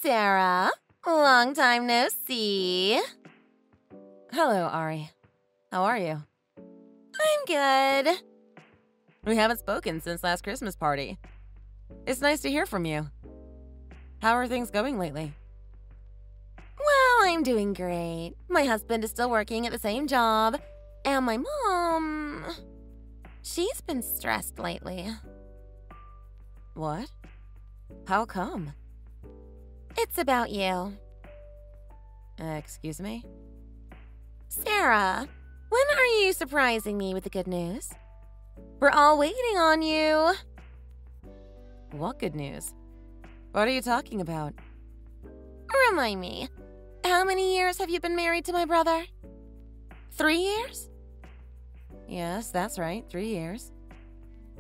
Sarah. Long time no see. Hello, Ari. How are you? I'm good. We haven't spoken since last Christmas party. It's nice to hear from you. How are things going lately? Well, I'm doing great. My husband is still working at the same job, and my mom, she's been stressed lately. What? How come? It's about you. Excuse me? Sarah, when are you surprising me with the good news? We're all waiting on you. What good news? What are you talking about? Remind me, how many years have you been married to my brother? 3 years? Yes, that's right, 3 years.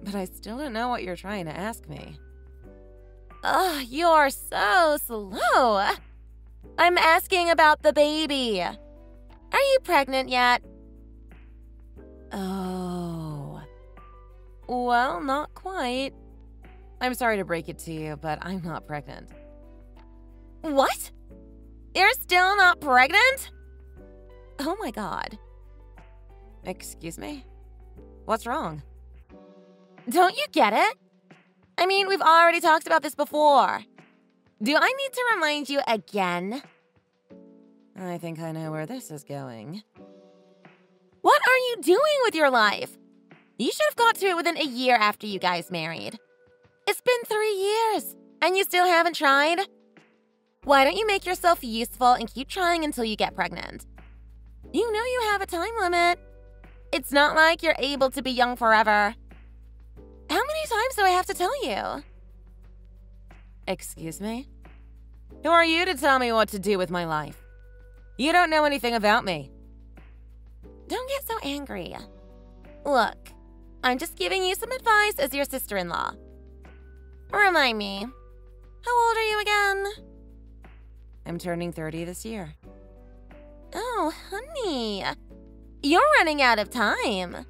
But I still don't know what you're trying to ask me. Ugh, you're so slow. I'm asking about the baby. Are you pregnant yet? Oh. Well, not quite. I'm sorry to break it to you, but I'm not pregnant. What? You're still not pregnant? Oh my God. Excuse me? What's wrong? Don't you get it? I mean, we've already talked about this before. Do I need to remind you again? I think I know where this is going. What are you doing with your life? You should have got to it within a year after you guys married. It's been 3 years, and you still haven't tried? Why don't you make yourself useful and keep trying until you get pregnant? You know you have a time limit. It's not like you're able to be young forever. How many times do I have to tell you? Excuse me? Who are you to tell me what to do with my life? You don't know anything about me. Don't get so angry. Look, I'm just giving you some advice as your sister-in-law. Remind me, how old are you again? I'm turning 30 this year. Oh, honey, you're running out of time.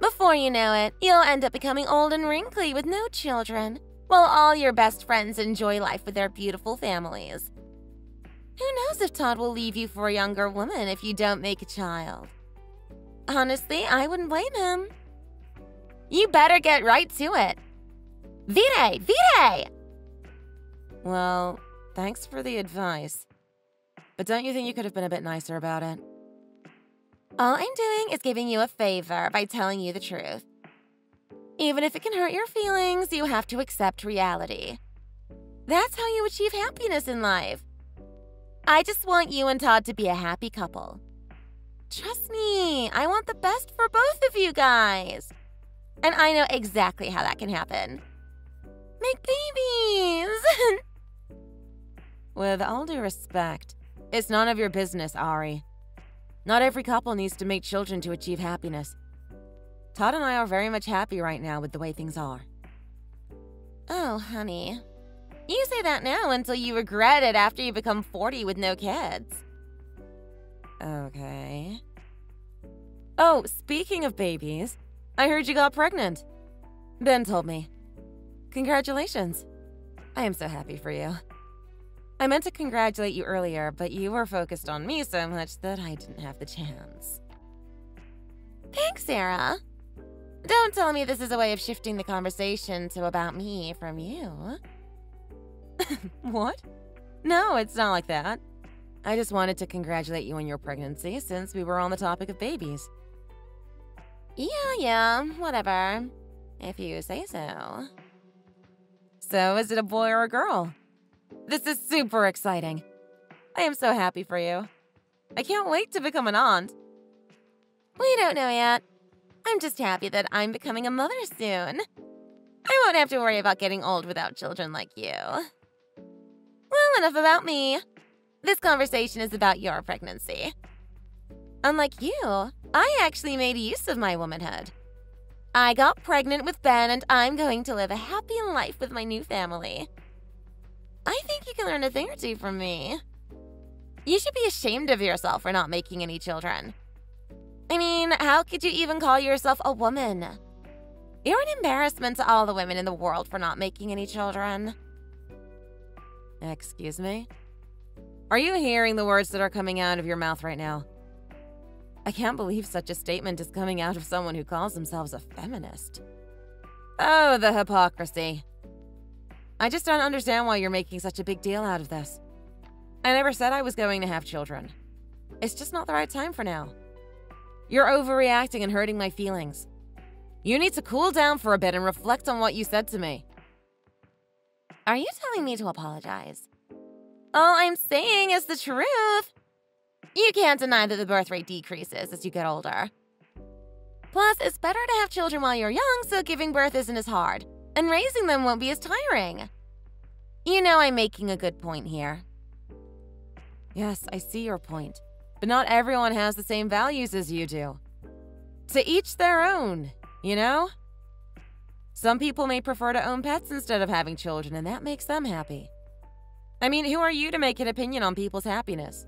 Before you know it, you'll end up becoming old and wrinkly with no children, while all your best friends enjoy life with their beautiful families. Who knows if Todd will leave you for a younger woman if you don't make a child? Honestly, I wouldn't blame him. You better get right to it. Vite! Vite! Well, thanks for the advice. But don't you think you could have been a bit nicer about it? All I'm doing is giving you a favor by telling you the truth. Even if it can hurt your feelings, you have to accept reality. That's how you achieve happiness in life. I just want you and Todd to be a happy couple. Trust me, I want the best for both of you guys. And I know exactly how that can happen. Make babies! With all due respect, it's none of your business, Ari. Not every couple needs to make children to achieve happiness. Todd and I are very much happy right now with the way things are. Oh, honey. You say that now until you regret it after you become 40 with no kids. Okay. Oh, speaking of babies, I heard you got pregnant. Ben told me. Congratulations. I am so happy for you. I meant to congratulate you earlier, but you were focused on me so much that I didn't have the chance. Thanks, Sarah. Don't tell me this is a way of shifting the conversation to about me from you. What? No, it's not like that. I just wanted to congratulate you on your pregnancy since we were on the topic of babies. Yeah, whatever. If you say so. So, is it a boy or a girl? This is super exciting. I am so happy for you. I can't wait to become an aunt. We don't know yet. I'm just happy that I'm becoming a mother soon. I won't have to worry about getting old without children like you. Well, enough about me. This conversation is about your pregnancy. Unlike you, I actually made use of my womanhood. I got pregnant with Ben, and I'm going to live a happy life with my new family. I think you can learn a thing or two from me. You should be ashamed of yourself for not making any children. I mean, how could you even call yourself a woman? You're an embarrassment to all the women in the world for not making any children. Excuse me? Are you hearing the words that are coming out of your mouth right now? I can't believe such a statement is coming out of someone who calls themselves a feminist. Oh, the hypocrisy. I just don't understand why you're making such a big deal out of this. I never said I was going to have children. It's just not the right time for now. You're overreacting and hurting my feelings. You need to cool down for a bit and reflect on what you said to me. Are you telling me to apologize? All I'm saying is the truth. You can't deny that the birth rate decreases as you get older. Plus, it's better to have children while you're young so giving birth isn't as hard, and raising them won't be as tiring. You know I'm making a good point here. Yes, I see your point. But not everyone has the same values as you do. To each their own, you know? Some people may prefer to own pets instead of having children, and that makes them happy. I mean, who are you to make an opinion on people's happiness?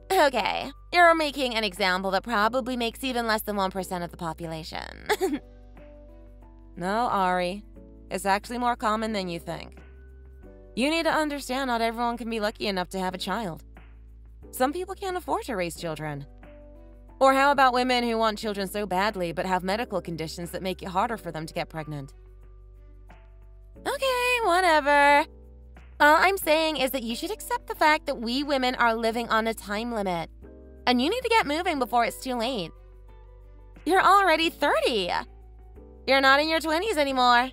Okay, you're making an example that probably makes even less than 1% of the population. No, Ari. It's actually more common than you think. You need to understand not everyone can be lucky enough to have a child. Some people can't afford to raise children. Or how about women who want children so badly but have medical conditions that make it harder for them to get pregnant? Okay, whatever. All I'm saying is that you should accept the fact that we women are living on a time limit. And you need to get moving before it's too late. You're already 30. You're not in your 20s anymore.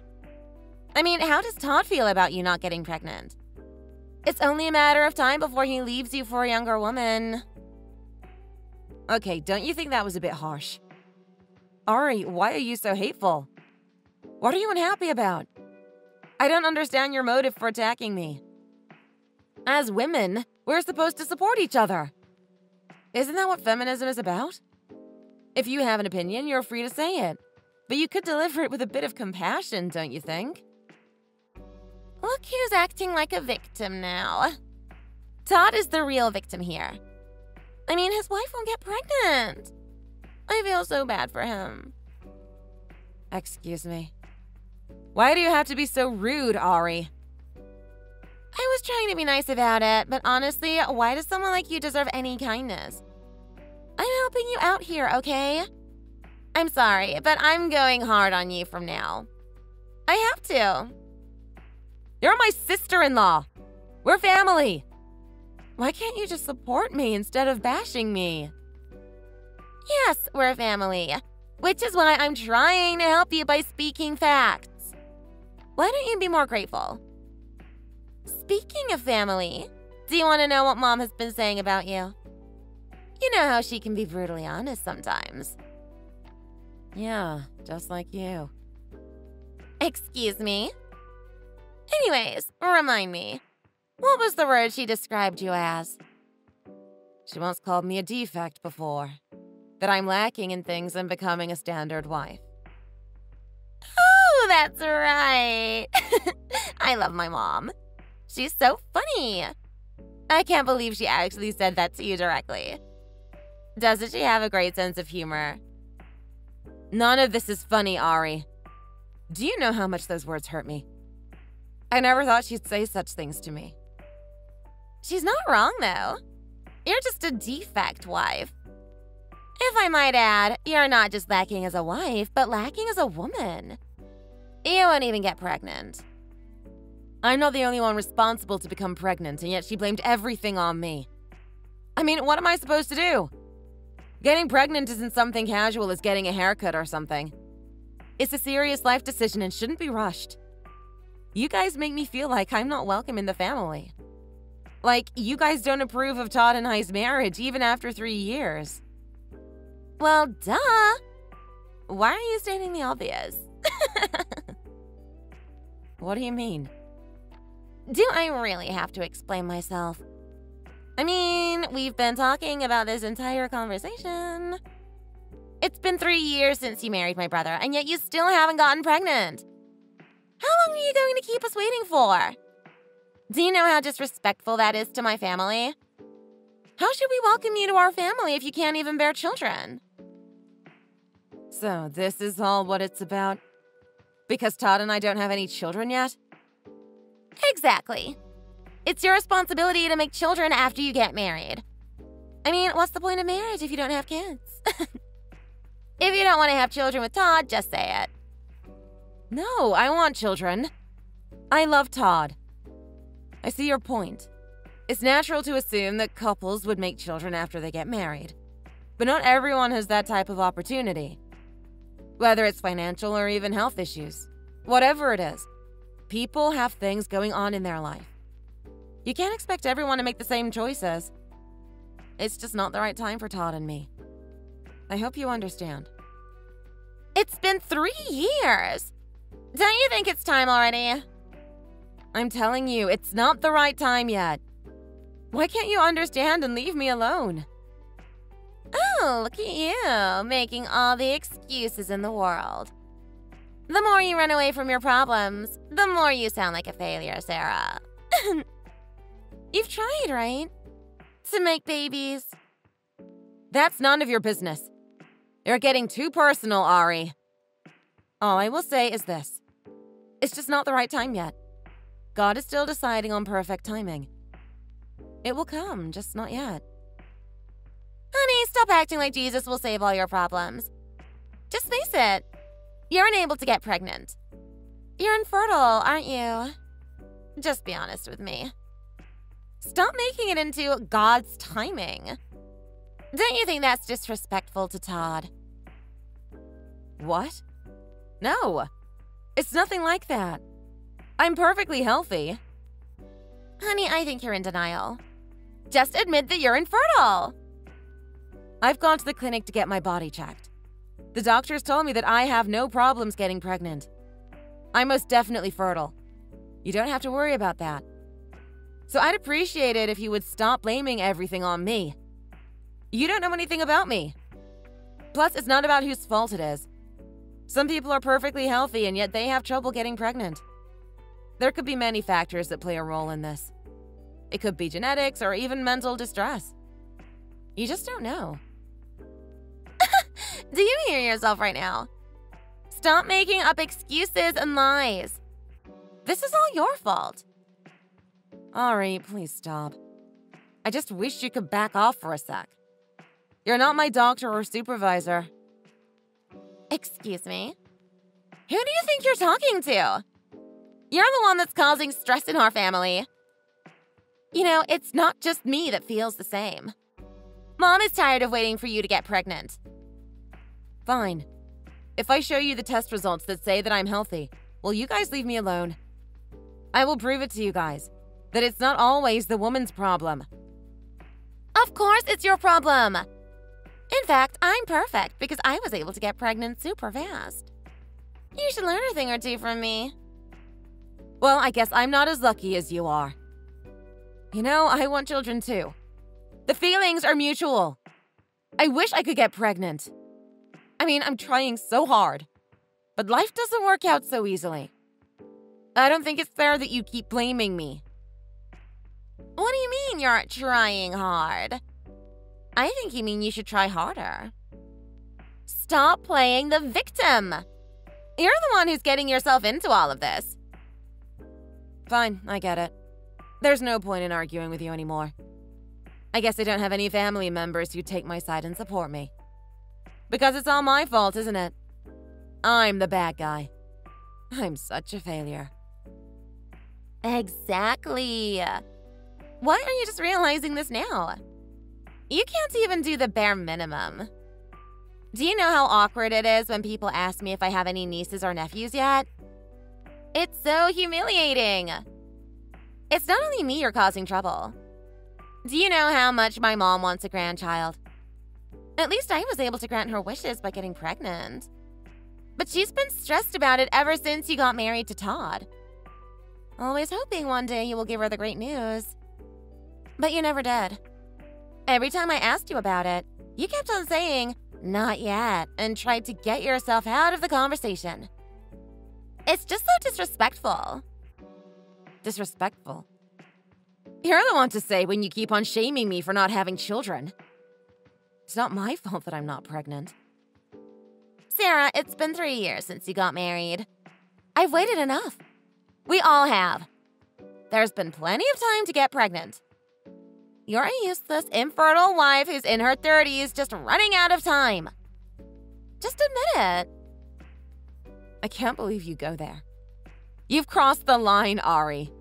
I mean, how does Todd feel about you not getting pregnant? It's only a matter of time before he leaves you for a younger woman. Okay, don't you think that was a bit harsh? Ari, why are you so hateful? What are you unhappy about? I don't understand your motive for attacking me. As women, we're supposed to support each other. Isn't that what feminism is about? If you have an opinion, you're free to say it. But you could deliver it with a bit of compassion, don't you think? Look who's acting like a victim now. Todd is the real victim here. I mean, his wife won't get pregnant. I feel so bad for him. Excuse me. Why do you have to be so rude, Ari? I was trying to be nice about it, but honestly, why does someone like you deserve any kindness? I'm helping you out here, okay? I'm sorry, but I'm going hard on you from now. I have to. You're my sister-in-law. We're family. Why can't you just support me instead of bashing me? Yes, we're family, which is why I'm trying to help you by speaking facts. Why don't you be more grateful? Speaking of family, do you want to know what Mom has been saying about you? You know how she can be brutally honest sometimes. Yeah, just like you. Excuse me? Anyways, remind me, what was the word she described you as? She once called me a defect before. That I'm lacking in things and becoming a standard wife. Oh, that's right. I love my mom. She's so funny. I can't believe she actually said that to you directly. Doesn't she have a great sense of humor? None of this is funny, Ari. Do you know how much those words hurt me? I never thought she'd say such things to me. She's not wrong, though. You're just a defect wife. If I might add, you're not just lacking as a wife, but lacking as a woman. You won't even get pregnant. I'm not the only one responsible to become pregnant, and yet she blamed everything on me. I mean, what am I supposed to do? Getting pregnant isn't something casual as getting a haircut or something. It's a serious life decision and shouldn't be rushed. You guys make me feel like I'm not welcome in the family. Like, you guys don't approve of Todd and I's marriage even after 3 years. Well, duh. Why are you stating the obvious? What do you mean? Do I really have to explain myself? I mean, we've been talking about this entire conversation. It's been 3 years since you married my brother, and yet you still haven't gotten pregnant. How long are you going to keep us waiting for? Do you know how disrespectful that is to my family? How should we welcome you to our family if you can't even bear children? So this is all what it's about? Because Todd and I don't have any children yet? Exactly. It's your responsibility to make children after you get married. I mean, what's the point of marriage if you don't have kids? If you don't want to have children with Todd, just say it. No, I want children. I love Todd. I see your point. It's natural to assume that couples would make children after they get married. But not everyone has that type of opportunity. Whether it's financial or even health issues. Whatever it is, people have things going on in their life. You can't expect everyone to make the same choices. It's just not the right time for Todd and me. I hope you understand. It's been 3 years. Don't you think it's time already? I'm telling you, it's not the right time yet. Why can't you understand and leave me alone? Oh, look at you, making all the excuses in the world. The more you run away from your problems, the more you sound like a failure, Sarah. You've tried, right? To make babies. That's none of your business. You're getting too personal, Ari. All I will say is this. It's just not the right time yet. God is still deciding on perfect timing. It will come, just not yet. Honey, stop acting like Jesus will save all your problems. Just face it. You're unable to get pregnant. You're infertile, aren't you? Just be honest with me. Stop making it into God's timing. Don't you think that's disrespectful to Todd? What? No. It's nothing like that. I'm perfectly healthy. Honey, I think you're in denial. Just admit that you're infertile. I've gone to the clinic to get my body checked. The doctors told me that I have no problems getting pregnant. I'm most definitely fertile. You don't have to worry about that. So I'd appreciate it if you would stop blaming everything on me. You don't know anything about me. Plus, it's not about whose fault it is. Some people are perfectly healthy and yet they have trouble getting pregnant. There could be many factors that play a role in this. It could be genetics or even mental distress. You just don't know. Do you hear yourself right now? Stop making up excuses and lies. This is all your fault. Ari, please stop. I just wish you could back off for a sec. You're not my doctor or supervisor. Excuse me? Who do you think you're talking to? You're the one that's causing stress in our family. You know, it's not just me that feels the same. Mom is tired of waiting for you to get pregnant. Fine. If I show you the test results that say that I'm healthy, will you guys leave me alone? I will prove it to you guys, that it's not always the woman's problem. Of course it's your problem. In fact, I'm perfect because I was able to get pregnant super fast. You should learn a thing or two from me. Well, I guess I'm not as lucky as you are. You know, I want children too. The feelings are mutual. I wish I could get pregnant. I mean, I'm trying so hard. But life doesn't work out so easily. I don't think it's fair that you keep blaming me. What do you mean you're trying hard? I think you mean you should try harder. Stop playing the victim. You're the one who's getting yourself into all of this. Fine, I get it. There's no point in arguing with you anymore. I guess I don't have any family members who take my side and support me. Because it's all my fault, isn't it? I'm the bad guy. I'm such a failure. Exactly. Why are you just realizing this now? You can't even do the bare minimum. Do you know how awkward it is when people ask me if I have any nieces or nephews yet? It's so humiliating. It's not only me you're causing trouble. Do you know how much my mom wants a grandchild? At least I was able to grant her wishes by getting pregnant. But she's been stressed about it ever since you got married to Todd. Always hoping one day you will give her the great news. But you never did. Every time I asked you about it, you kept on saying, "Not yet," and tried to get yourself out of the conversation. It's just so disrespectful. Disrespectful? You're the one to say when you keep on shaming me for not having children. It's not my fault that I'm not pregnant. Sarah, it's been 3 years since you got married. I've waited enough. We all have. There's been plenty of time to get pregnant. You're a useless, infertile wife who's in her 30s just running out of time. Just admit it. I can't believe you go there. You've crossed the line, Ari.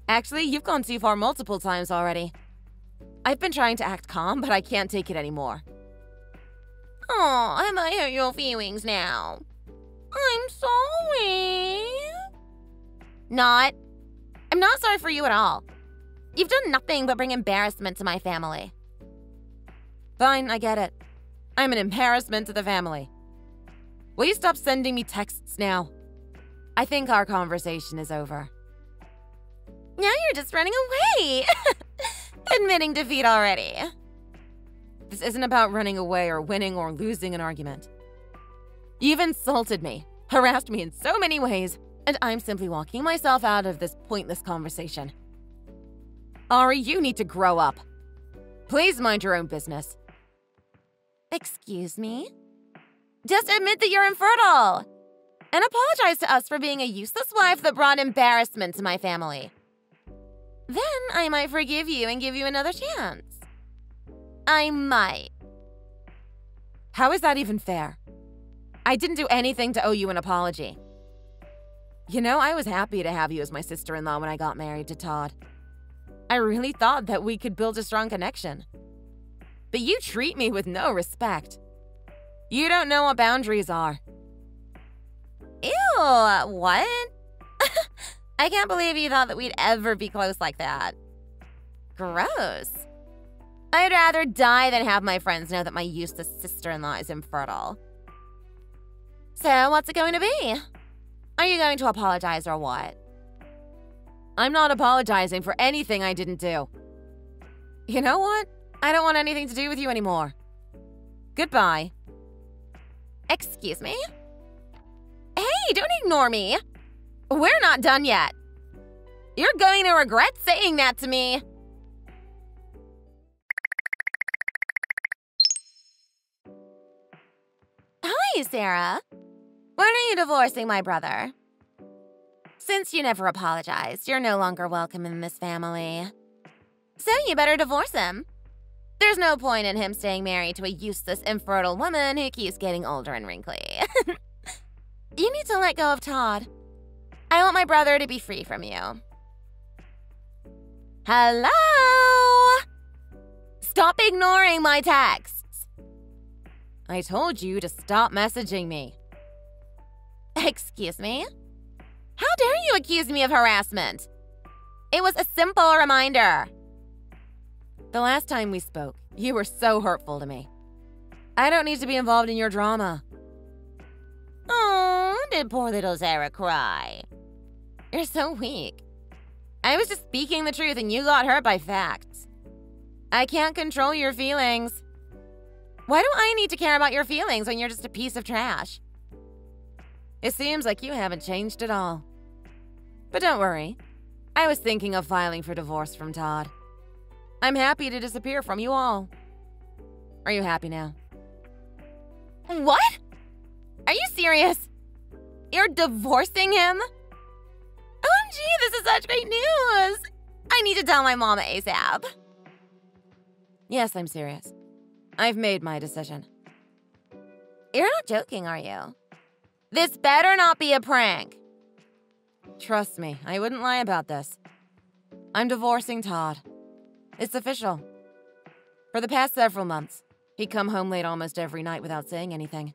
Actually, you've gone too far multiple times already. I've been trying to act calm, but I can't take it anymore. Oh, I might hurt your feelings now. I'm sorry. Not. I'm not sorry for you at all. You've done nothing but bring embarrassment to my family. Fine, I get it. I'm an embarrassment to the family. Will you stop sending me texts now? I think our conversation is over. Now you're just running away. Admitting defeat already. This isn't about running away or winning or losing an argument. You've insulted me, harassed me in so many ways, and I'm simply walking myself out of this pointless conversation. Ari, you need to grow up. Please mind your own business. Excuse me? Just admit that you're infertile. And apologize to us for being a useless wife that brought embarrassment to my family. Then I might forgive you and give you another chance. I might. How is that even fair? I didn't do anything to owe you an apology. You know, I was happy to have you as my sister-in-law when I got married to Todd. I really thought that we could build a strong connection. But you treat me with no respect. You don't know what boundaries are. Ew, what? I can't believe you thought that we'd ever be close like that. Gross. I'd rather die than have my friends know that my useless sister-in-law is infertile. So, what's it going to be? Are you going to apologize or what? I'm not apologizing for anything I didn't do. You know what? I don't want anything to do with you anymore. Goodbye. Excuse me? Hey, don't ignore me. We're not done yet. You're going to regret saying that to me. Hi, Sarah. When are you divorcing my brother? Since you never apologized, you're no longer welcome in this family. So you better divorce him. There's no point in him staying married to a useless, infertile woman who keeps getting older and wrinkly. You need to let go of Todd. I want my brother to be free from you. Hello? Stop ignoring my texts. I told you to stop messaging me. Excuse me? How dare you accuse me of harassment? It was a simple reminder. The last time we spoke, you were so hurtful to me. I don't need to be involved in your drama. Oh, did poor little Sarah cry? You're so weak. I was just speaking the truth and you got hurt by facts. I can't control your feelings. Why do I need to care about your feelings when you're just a piece of trash? It seems like you haven't changed at all. But don't worry. I was thinking of filing for divorce from Todd. I'm happy to disappear from you all. Are you happy now? What? Are you serious? You're divorcing him? OMG, this is such great news! I need to tell my mama ASAP. Yes, I'm serious. I've made my decision. You're not joking, are you? This better not be a prank. Trust me, I wouldn't lie about this. I'm divorcing Todd. It's official. For the past several months, he'd come home late almost every night without saying anything.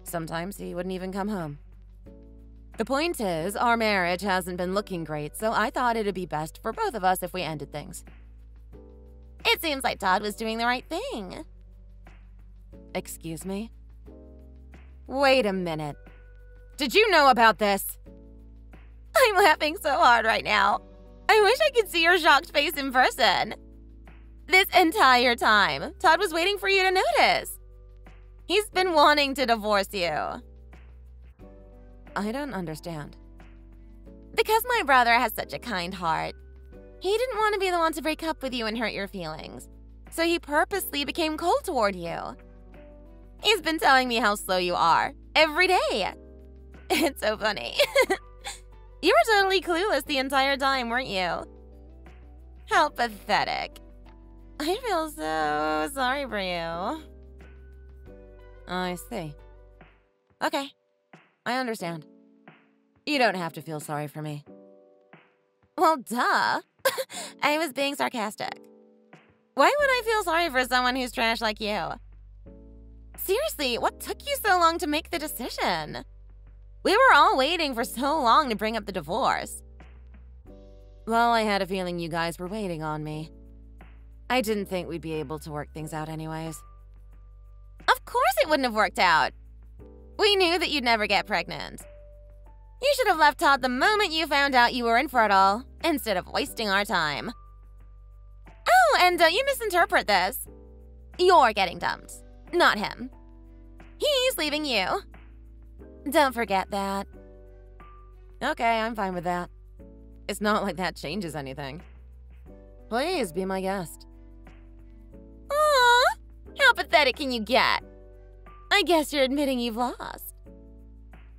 Sometimes he wouldn't even come home. The point is, our marriage hasn't been looking great, so I thought it'd be best for both of us if we ended things. It seems like Todd was doing the right thing. Excuse me? Wait a minute. Did you know about this? I'm laughing so hard right now. I wish I could see your shocked face in person. This entire time, Todd was waiting for you to notice. He's been wanting to divorce you. I don't understand. Because my brother has such a kind heart. He didn't want to be the one to break up with you and hurt your feelings. So he purposely became cold toward you. He's been telling me how slow you are every day. It's so funny. You were totally clueless the entire time, weren't you? How pathetic. I feel so sorry for you. I see. Okay, I understand. You don't have to feel sorry for me. Well, duh. I was being sarcastic. Why would I feel sorry for someone who's trash like you? Seriously, what took you so long to make the decision? We were all waiting for so long to bring up the divorce. Well, I had a feeling you guys were waiting on me. I didn't think we'd be able to work things out anyways. Of course it wouldn't have worked out. We knew that you'd never get pregnant. You should have left Todd the moment you found out you were infertile, instead of wasting our time. Oh, and don't you misinterpret this. You're getting dumped, not him. He's leaving you. Don't forget that. Okay, I'm fine with that. It's not like that changes anything. Please be my guest. Aw, how pathetic can you get? I guess you're admitting you've lost.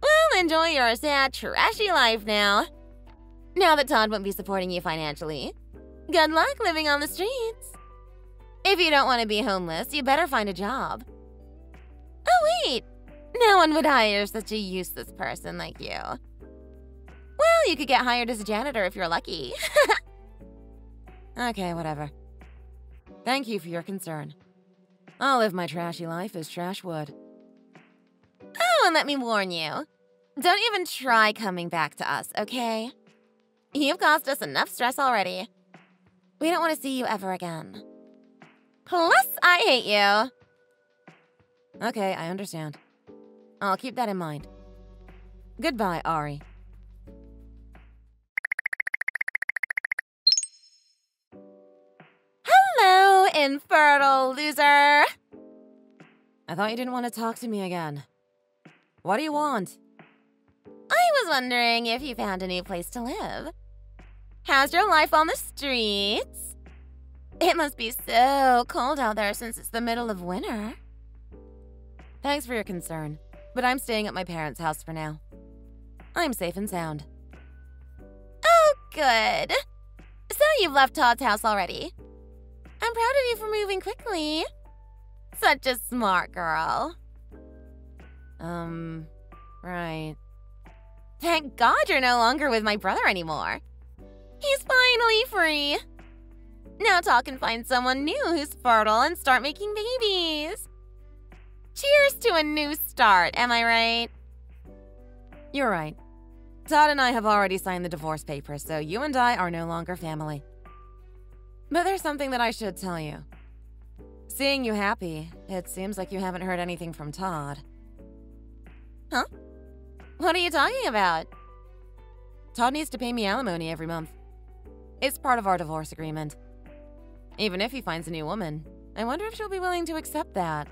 Well, enjoy your sad, trashy life now. Now that Todd won't be supporting you financially. Good luck living on the streets. If you don't want to be homeless, you better find a job. Oh, wait. No one would hire such a useless person like you. Well, you could get hired as a janitor if you're lucky. Okay, whatever. Thank you for your concern. I'll live my trashy life as trash would. Oh, and let me warn you. Don't even try coming back to us, okay? You've caused us enough stress already. We don't want to see you ever again. Plus, I hate you. Okay, I understand. I'll keep that in mind. Goodbye, Ari. Hello, infertile loser. I thought you didn't want to talk to me again. What do you want? I was wondering if you found a new place to live. How's your life on the streets? It must be so cold out there since it's the middle of winter. Thanks for your concern, but I'm staying at my parents' house for now. I'm safe and sound. Oh, good. So you've left Todd's house already. I'm proud of you for moving quickly. Such a smart girl. Right. Thank God you're no longer with my brother anymore. He's finally free. Now Todd can find someone new who's fertile and start making babies. Cheers to a new start, am I right? You're right. Todd and I have already signed the divorce papers, so you and I are no longer family. But there's something that I should tell you. Seeing you happy, it seems like you haven't heard anything from Todd. Huh? What are you talking about? Todd needs to pay me alimony every month. It's part of our divorce agreement. Even if he finds a new woman, I wonder if she'll be willing to accept that.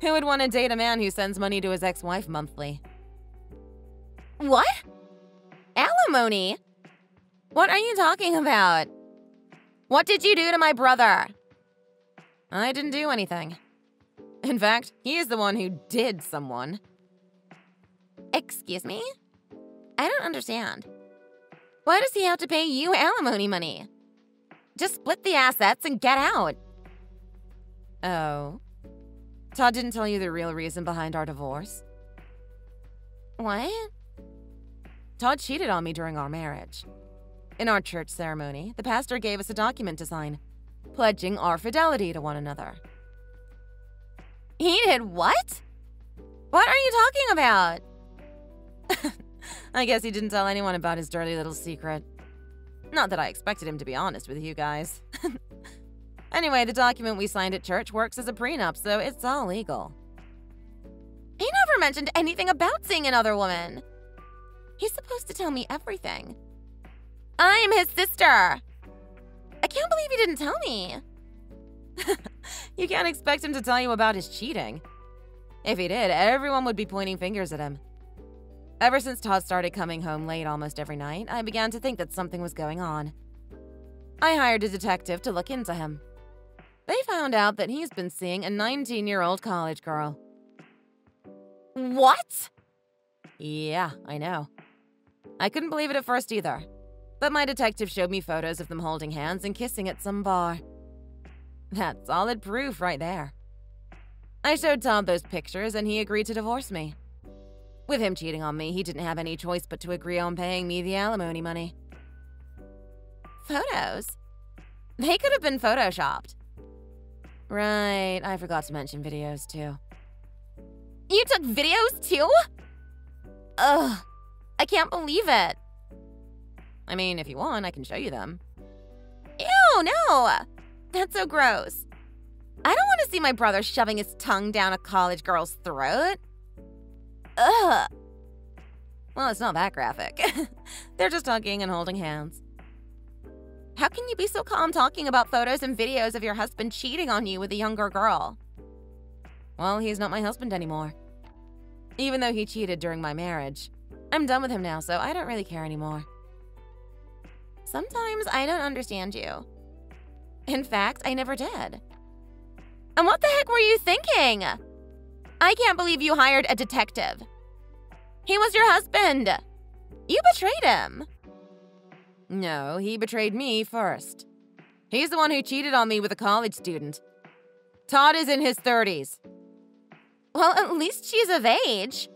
Who would want to date a man who sends money to his ex-wife monthly? What? Alimony? What are you talking about? What did you do to my brother? I didn't do anything. In fact, he is the one who did someone. Excuse me? I don't understand. Why does he have to pay you alimony money? Just split the assets and get out. Oh. Todd didn't tell you the real reason behind our divorce? What? Todd cheated on me during our marriage. In our church ceremony, the pastor gave us a document to sign, pledging our fidelity to one another. He did what? What are you talking about? I guess he didn't tell anyone about his dirty little secret. Not that I expected him to be honest with you guys. Anyway, the document we signed at church works as a prenup, so it's all legal. He never mentioned anything about seeing another woman. He's supposed to tell me everything. I'm his sister. I can't believe he didn't tell me. You can't expect him to tell you about his cheating. If he did, everyone would be pointing fingers at him. Ever since Todd started coming home late almost every night, I began to think that something was going on. I hired a detective to look into him. They found out that he's been seeing a 19-year-old college girl. What? Yeah, I know. I couldn't believe it at first either, but my detective showed me photos of them holding hands and kissing at some bar. That's solid proof right there. I showed Todd those pictures and he agreed to divorce me. With him cheating on me, he didn't have any choice but to agree on paying me the alimony money. Photos? They could have been photoshopped. Right, I forgot to mention videos too. You took videos too? Ugh, I can't believe it. I mean, if you want, I can show you them. Ew, no! That's so gross. I don't want to see my brother shoving his tongue down a college girl's throat. Ugh. Well, it's not that graphic. They're just hugging and holding hands. How can you be so calm talking about photos and videos of your husband cheating on you with a younger girl? Well, he's not my husband anymore. Even though he cheated during my marriage, I'm done with him now, so I don't really care anymore. Sometimes I don't understand you. In fact, I never did. And what the heck were you thinking? I can't believe you hired a detective. He was your husband. You betrayed him. No, he betrayed me first. He's the one who cheated on me with a college student. Todd is in his 30s. Well, at least she's of age.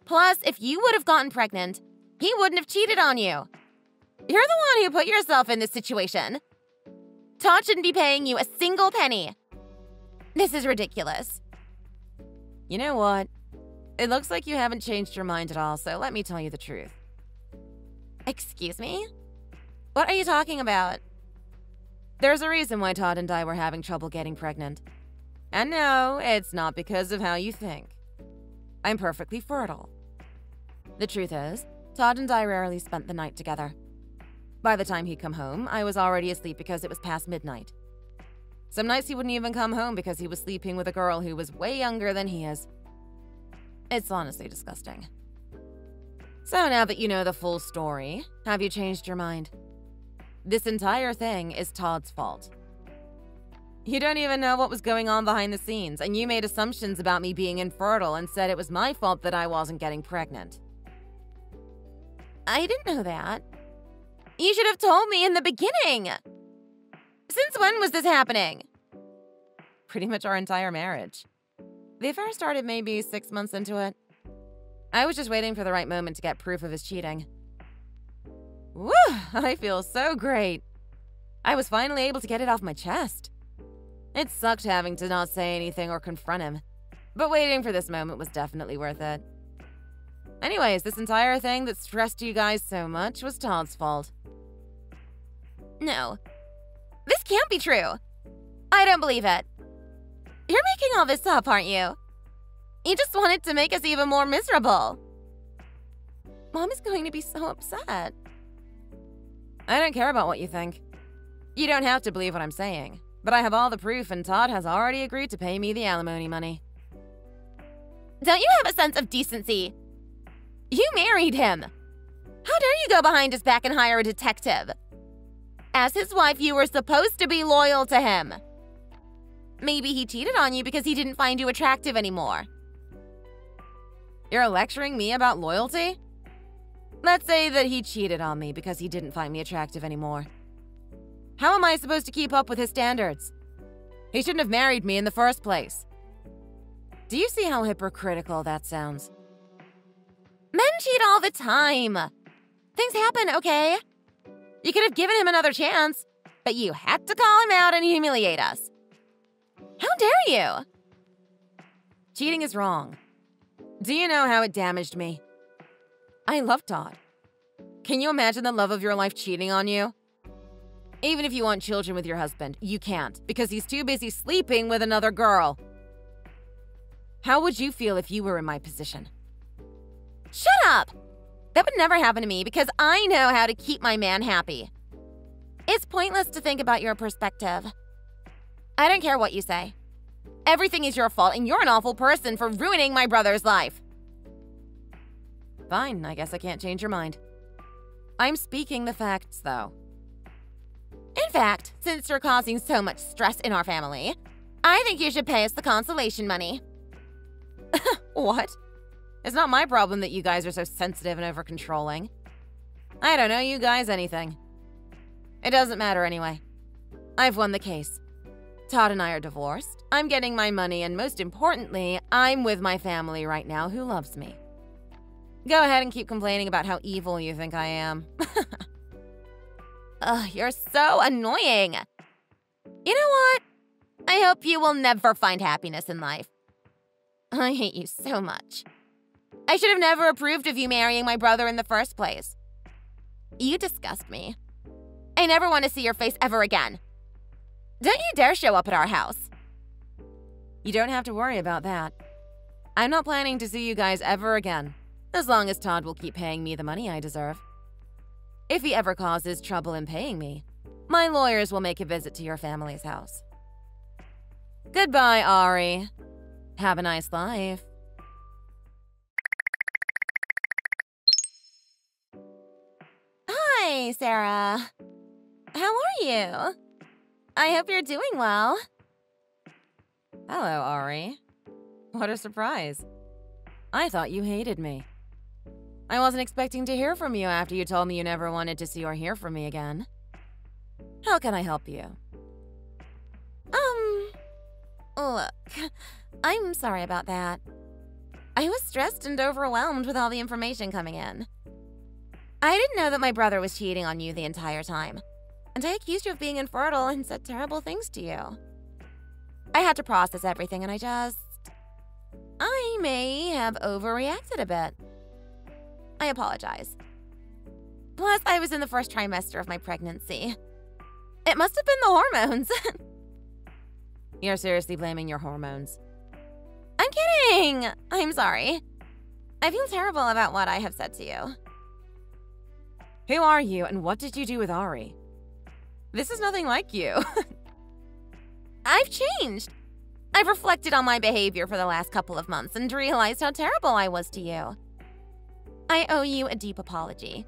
Plus, if you would have gotten pregnant, he wouldn't have cheated on you. You're the one who put yourself in this situation. Todd shouldn't be paying you a single penny. This is ridiculous. You know what? It looks like you haven't changed your mind at all, so let me tell you the truth. Excuse me? What are you talking about? There's a reason why Todd and I were having trouble getting pregnant. And no, it's not because of how you think. I'm perfectly fertile. The truth is, Todd and I rarely spent the night together. By the time he'd come home, I was already asleep because it was past midnight. Some nights he wouldn't even come home because he was sleeping with a girl who was way younger than he is. It's honestly disgusting. So now that you know the full story, have you changed your mind? This entire thing is Todd's fault. You don't even know what was going on behind the scenes, and you made assumptions about me being infertile and said it was my fault that I wasn't getting pregnant. I didn't know that. You should have told me in the beginning. Since when was this happening? Pretty much our entire marriage. The affair started maybe 6 months into it. I was just waiting for the right moment to get proof of his cheating. Woo! I feel so great. I was finally able to get it off my chest. It sucked having to not say anything or confront him, but waiting for this moment was definitely worth it. Anyways, this entire thing that stressed you guys so much was Todd's fault. No. This can't be true. I don't believe it. You're making all this up, aren't you? You just wanted to make us even more miserable. Mom is going to be so upset. I don't care about what you think. You don't have to believe what I'm saying, but I have all the proof and Todd has already agreed to pay me the alimony money. Don't you have a sense of decency? You married him. How dare you go behind his back and hire a detective? As his wife, you were supposed to be loyal to him. Maybe he cheated on you because he didn't find you attractive anymore. You're lecturing me about loyalty? Let's say that he cheated on me because he didn't find me attractive anymore. How am I supposed to keep up with his standards? He shouldn't have married me in the first place. Do you see how hypocritical that sounds? Men cheat all the time. Things happen, okay? You could have given him another chance, but you had to call him out and humiliate us. How dare you? Cheating is wrong. Do you know how it damaged me? I love Todd. Can you imagine the love of your life cheating on you? Even if you want children with your husband, you can't because he's too busy sleeping with another girl. How would you feel if you were in my position? Shut up! That would never happen to me because I know how to keep my man happy. It's pointless to think about your perspective. I don't care what you say. Everything is your fault and you're an awful person for ruining my brother's life. Fine, I guess I can't change your mind. I'm speaking the facts, though. In fact, since you're causing so much stress in our family, I think you should pay us the consolation money. What? It's not my problem that you guys are so sensitive and over-controlling. I don't know you guys anything. It doesn't matter anyway. I've won the case. Todd and I are divorced. I'm getting my money, and most importantly, I'm with my family right now who loves me. Go ahead and keep complaining about how evil you think I am. Ugh, you're so annoying. You know what? I hope you will never find happiness in life. I hate you so much. I should have never approved of you marrying my brother in the first place. You disgust me. I never want to see your face ever again. Don't you dare show up at our house. You don't have to worry about that. I'm not planning to see you guys ever again, as long as Todd will keep paying me the money I deserve. If he ever causes trouble in paying me, my lawyers will make a visit to your family's house. Goodbye, Ari. Have a nice life. Hi, Sarah. How are you? I hope you're doing well. Hello, Ari. What a surprise. I thought you hated me. I wasn't expecting to hear from you after you told me you never wanted to see or hear from me again. How can I help you? Look, I'm sorry about that. I was stressed and overwhelmed with all the information coming in. I didn't know that my brother was cheating on you the entire time, and I accused you of being infertile and said terrible things to you. I had to process everything, and I may have overreacted a bit. I apologize. Plus, I was in the first trimester of my pregnancy. It must have been the hormones. You're seriously blaming your hormones. I'm kidding! I'm sorry. I feel terrible about what I have said to you. Who are you, and what did you do with Ari? This is nothing like you. I've changed. I've reflected on my behavior for the last couple of months and realized how terrible I was to you. I owe you a deep apology.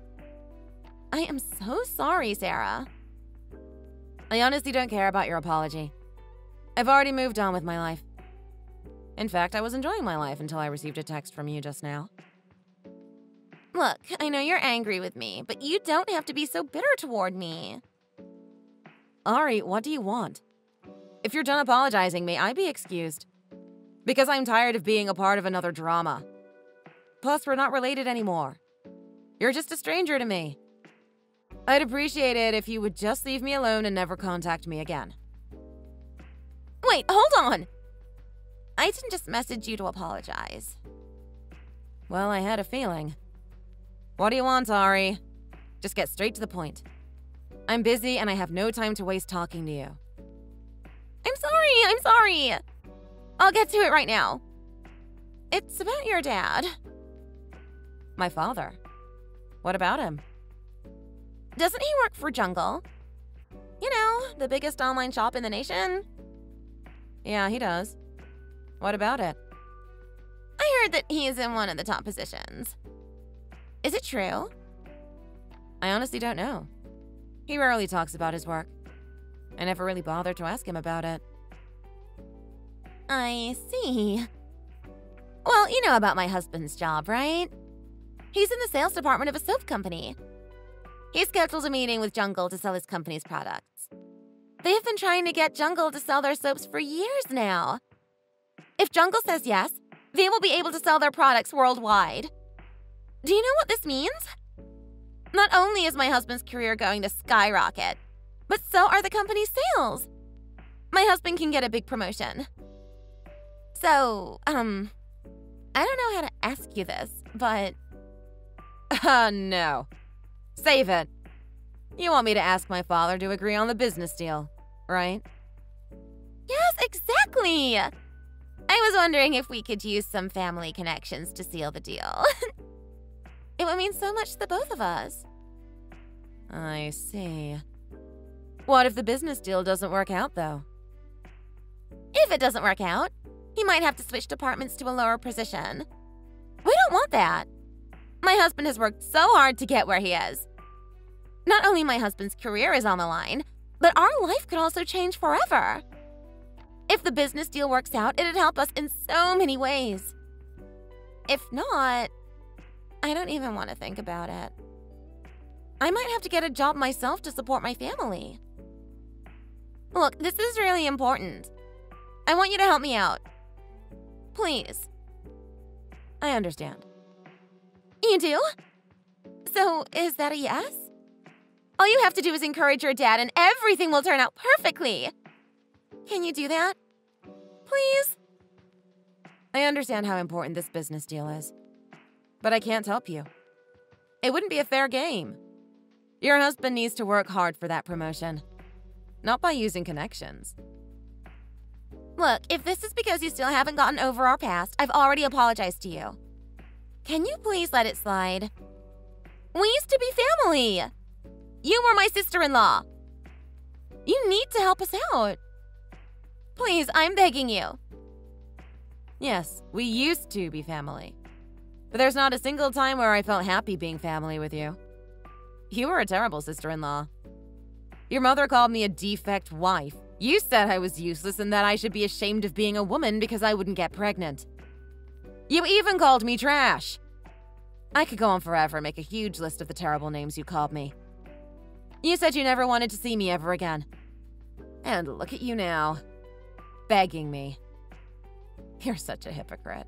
I am so sorry, Sarah. I honestly don't care about your apology. I've already moved on with my life. In fact, I was enjoying my life until I received a text from you just now. Look, I know you're angry with me, but you don't have to be so bitter toward me. Ari, what do you want? If you're done apologizing, may I be excused? Because I'm tired of being a part of another drama. Plus, we're not related anymore. You're just a stranger to me. I'd appreciate it if you would just leave me alone and never contact me again. Wait, hold on! I didn't just message you to apologize. Well, I had a feeling. What do you want, Ari? Just get straight to the point. I'm busy and I have no time to waste talking to you. I'm sorry! I'll get to it right now. It's about your dad. My father? What about him? Doesn't he work for Jungle? You know, the biggest online shop in the nation? Yeah, he does. What about it? I heard that he's in one of the top positions. Is it true? I honestly don't know. He rarely talks about his work. I never really bothered to ask him about it. I see. Well, you know about my husband's job, right? He's in the sales department of a soap company. He scheduled a meeting with Jungle to sell his company's products. They have been trying to get Jungle to sell their soaps for years now. If Jungle says yes, they will be able to sell their products worldwide. Do you know what this means? Not only is my husband's career going to skyrocket, but so are the company's sales. My husband can get a big promotion. So, I don't know how to ask you this, but... No. Save it. You want me to ask my father to agree on the business deal, right? Yes, exactly! I was wondering if we could use some family connections to seal the deal. It would mean so much to the both of us. I see. What if the business deal doesn't work out, though? If it doesn't work out, he might have to switch departments to a lower position. We don't want that. My husband has worked so hard to get where he is. Not only my husband's career is on the line, but our life could also change forever. If the business deal works out, it'd help us in so many ways. If not, I don't even want to think about it. I might have to get a job myself to support my family. Look, this is really important. I want you to help me out. Please. I understand. You do? So, is that a yes? All you have to do is encourage your dad and everything will turn out perfectly. Can you do that? Please? I understand how important this business deal is, but I can't help you. It wouldn't be a fair game. Your husband needs to work hard for that promotion, not by using connections. Look, if this is because you still haven't gotten over our past, I've already apologized to you. Can you please let it slide? We used to be family. You were my sister-in-law. You need to help us out. Please, I'm begging you. Yes, we used to be family. But there's not a single time where I felt happy being family with you. You were a terrible sister-in-law. Your mother called me a defect wife. You said I was useless and that I should be ashamed of being a woman because I wouldn't get pregnant. You even called me trash. I could go on forever and make a huge list of the terrible names you called me. You said you never wanted to see me ever again. And look at you now, begging me. You're such a hypocrite.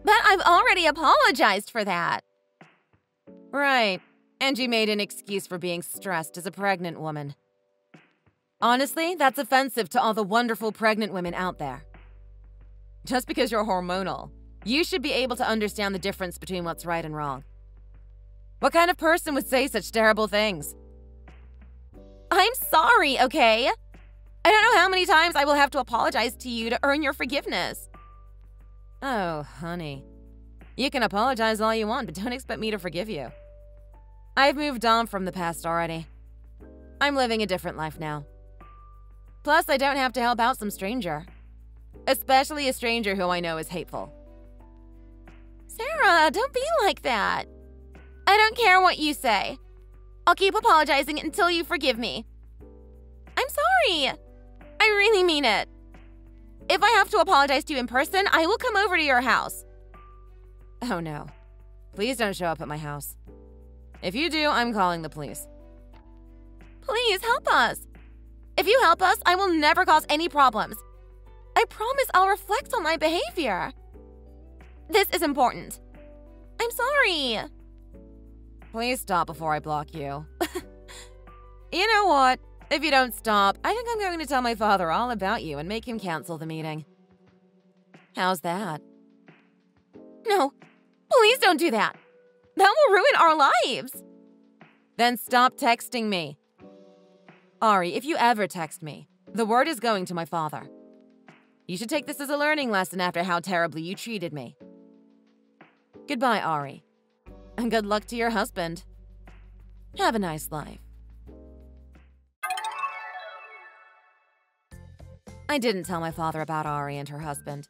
But I've already apologized for that. Right, and you made an excuse for being stressed as a pregnant woman. Honestly, that's offensive to all the wonderful pregnant women out there. Just because you're hormonal, you should be able to understand the difference between what's right and wrong. What kind of person would say such terrible things? I'm sorry, okay? I don't know how many times I will have to apologize to you to earn your forgiveness. Oh, honey. You can apologize all you want, but don't expect me to forgive you. I've moved on from the past already. I'm living a different life now. Plus, I don't have to help out some stranger. Especially a stranger who I know is hateful. Sarah, don't be like that. I don't care what you say. I'll keep apologizing until you forgive me. I'm sorry. I really mean it. If I have to apologize to you in person, I will come over to your house. Oh no. Please don't show up at my house. If you do, I'm calling the police. Please help us. If you help us, I will never cause any problems. I promise I'll reflect on my behavior. This is important. I'm sorry. Please stop before I block you. You know what? If you don't stop, I think I'm going to tell my father all about you and make him cancel the meeting. How's that? No, please don't do that. That will ruin our lives. Then stop texting me. Ari, if you ever text me, the word is going to my father. You should take this as a learning lesson after how terribly you treated me. Goodbye, Ari. And good luck to your husband. Have a nice life. I didn't tell my father about Ari and her husband,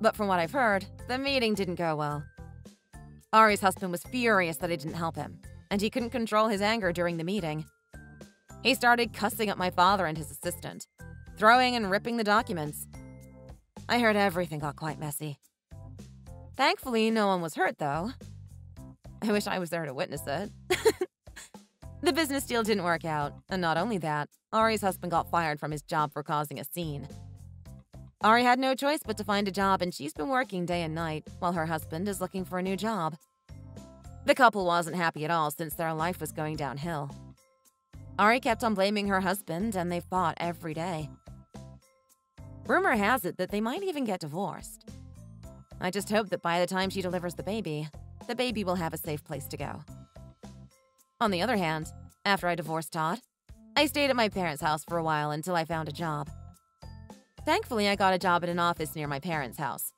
but from what I've heard, the meeting didn't go well. Ari's husband was furious that I didn't help him, and he couldn't control his anger during the meeting. He started cussing at my father and his assistant, throwing and ripping the documents. I heard everything got quite messy. Thankfully, no one was hurt, though. I wish I was there to witness it. The business deal didn't work out, and not only that, Ari's husband got fired from his job for causing a scene. Ari had no choice but to find a job, and she's been working day and night while her husband is looking for a new job. The couple wasn't happy at all since their life was going downhill. Ari kept on blaming her husband, and they fought every day. Rumor has it that they might even get divorced. I just hope that by the time she delivers the baby will have a safe place to go. On the other hand, after I divorced Todd, I stayed at my parents' house for a while until I found a job. Thankfully, I got a job at an office near my parents' house.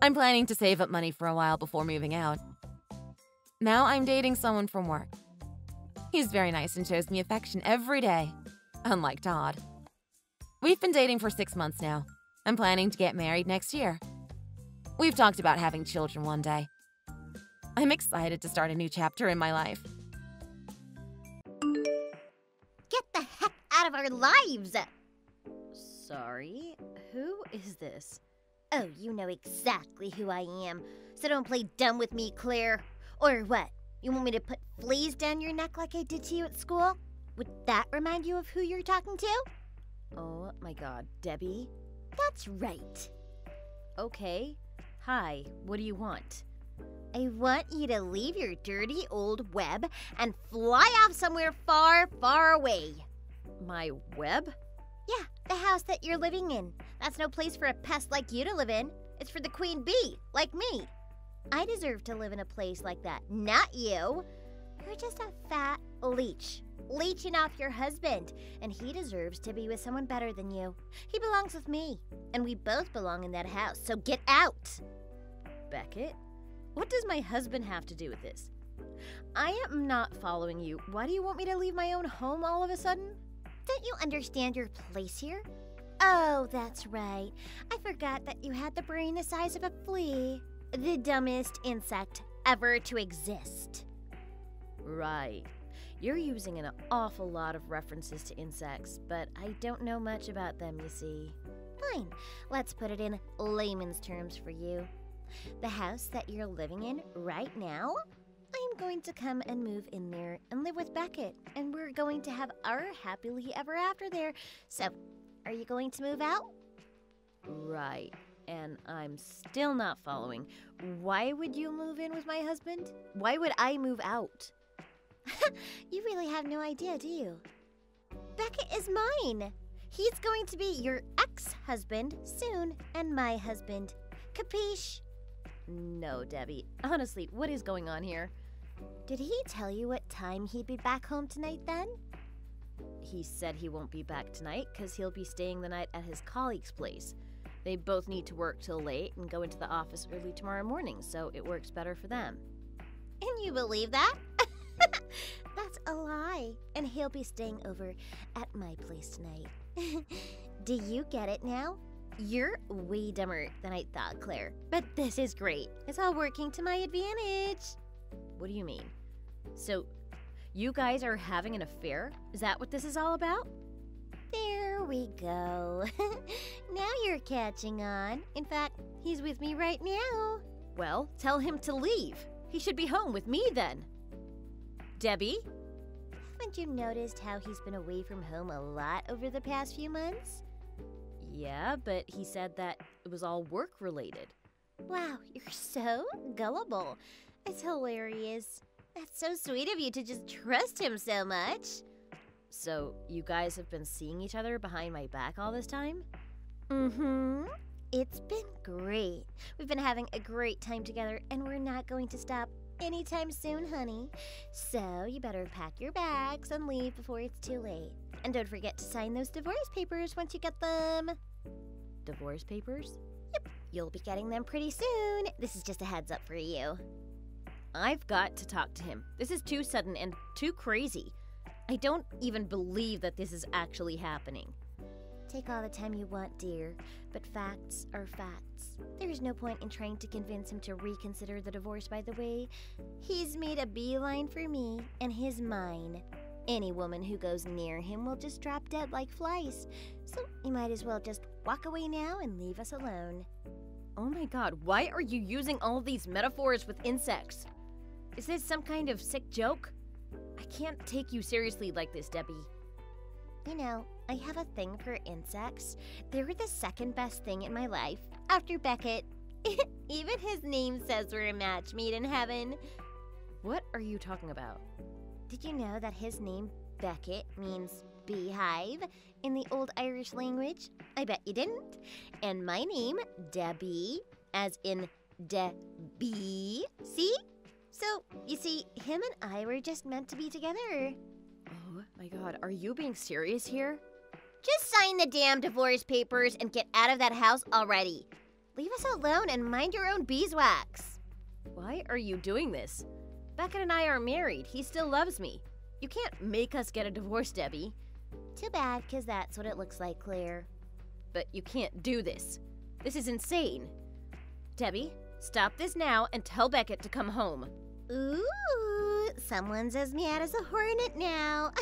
I'm planning to save up money for a while before moving out. Now I'm dating someone from work. He's very nice and shows me affection every day, unlike Todd. We've been dating for 6 months now. I'm planning to get married next year. We've talked about having children one day. I'm excited to start a new chapter in my life. Get the heck out of our lives! Sorry, who is this? Oh, you know exactly who I am, so don't play dumb with me, Claire. Or what? You want me to put fleas down your neck like I did to you at school? Would that remind you of who you're talking to? Oh my god, Debbie? That's right. Okay. Hi, what do you want? I want you to leave your dirty old web and fly off somewhere far, far away. My web? Yeah, the house that you're living in. That's no place for a pest like you to live in. It's for the queen bee, like me. I deserve to live in a place like that, not you. You're just a fat leech, leeching off your husband, and he deserves to be with someone better than you. He belongs with me, and we both belong in that house, so get out. Beckett? What does my husband have to do with this? I am not following you. Why do you want me to leave my own home all of a sudden? Don't you understand your place here? Oh, that's right. I forgot that you had the brain the size of a flea. The dumbest insect ever to exist. Right. You're using an awful lot of references to insects, but I don't know much about them, you see. Fine. Let's put it in layman's terms for you. The house that you're living in right now, I'm going to come and move in there and live with Beckett, and we're going to have our happily ever after there. So, are you going to move out? Right. And I'm still not following. Why would you move in with my husband? Why would I move out? You really have no idea, do you? Beckett is mine. He's going to be your ex-husband soon, and my husband. Capiche? No, Debbie. Honestly, what is going on here? Did he tell you what time he'd be back home tonight then? He said he won't be back tonight because he'll be staying the night at his colleague's place. They both need to work till late and go into the office early tomorrow morning, so it works better for them. And you believe that? That's a lie. And he'll be staying over at my place tonight. Do you get it now? You're way dumber than I thought, Claire. But this is great. It's all working to my advantage. What do you mean? So, you guys are having an affair? Is that what this is all about? There we go. Now you're catching on. In fact, he's with me right now. Well, tell him to leave. He should be home with me then. Debbie? Haven't you noticed how he's been away from home a lot over the past few months? Yeah, but he said that it was all work-related. Wow, you're so gullible. It's hilarious. That's so sweet of you to just trust him so much. So, you guys have been seeing each other behind my back all this time? Mm-hmm. It's been great. We've been having a great time together, and we're not going to stop anytime soon, honey. So, you better pack your bags and leave before it's too late. And don't forget to sign those divorce papers once you get them. Divorce papers? Yep, you'll be getting them pretty soon. This is just a heads up for you. I've got to talk to him. This is too sudden and too crazy. I don't even believe that this is actually happening. Take all the time you want, dear, but facts are facts. There's no point in trying to convince him to reconsider the divorce, by the way. He's made a beeline for me, and he's mine. Any woman who goes near him will just drop dead like flies. So you might as well just walk away now and leave us alone. Oh my god, why are you using all these metaphors with insects? Is this some kind of sick joke? I can't take you seriously like this, Debbie. You know, I have a thing for insects. They're the second best thing in my life, after Beckett. Even his name says we're a match made in heaven. What are you talking about? Did you know that his name, Beckett, means beehive in the old Irish language? I bet you didn't. And my name, Debbie, as in Debbie, see? So, you see, him and I were just meant to be together. Oh my god, are you being serious here? Just sign the damn divorce papers and get out of that house already. Leave us alone and mind your own beeswax. Why are you doing this? Beckett and I are married. He still loves me. You can't make us get a divorce, Debbie. Too bad, because that's what it looks like, Claire. But you can't do this. This is insane. Debbie, stop this now and tell Beckett to come home. Ooh, someone's as mad as a hornet now.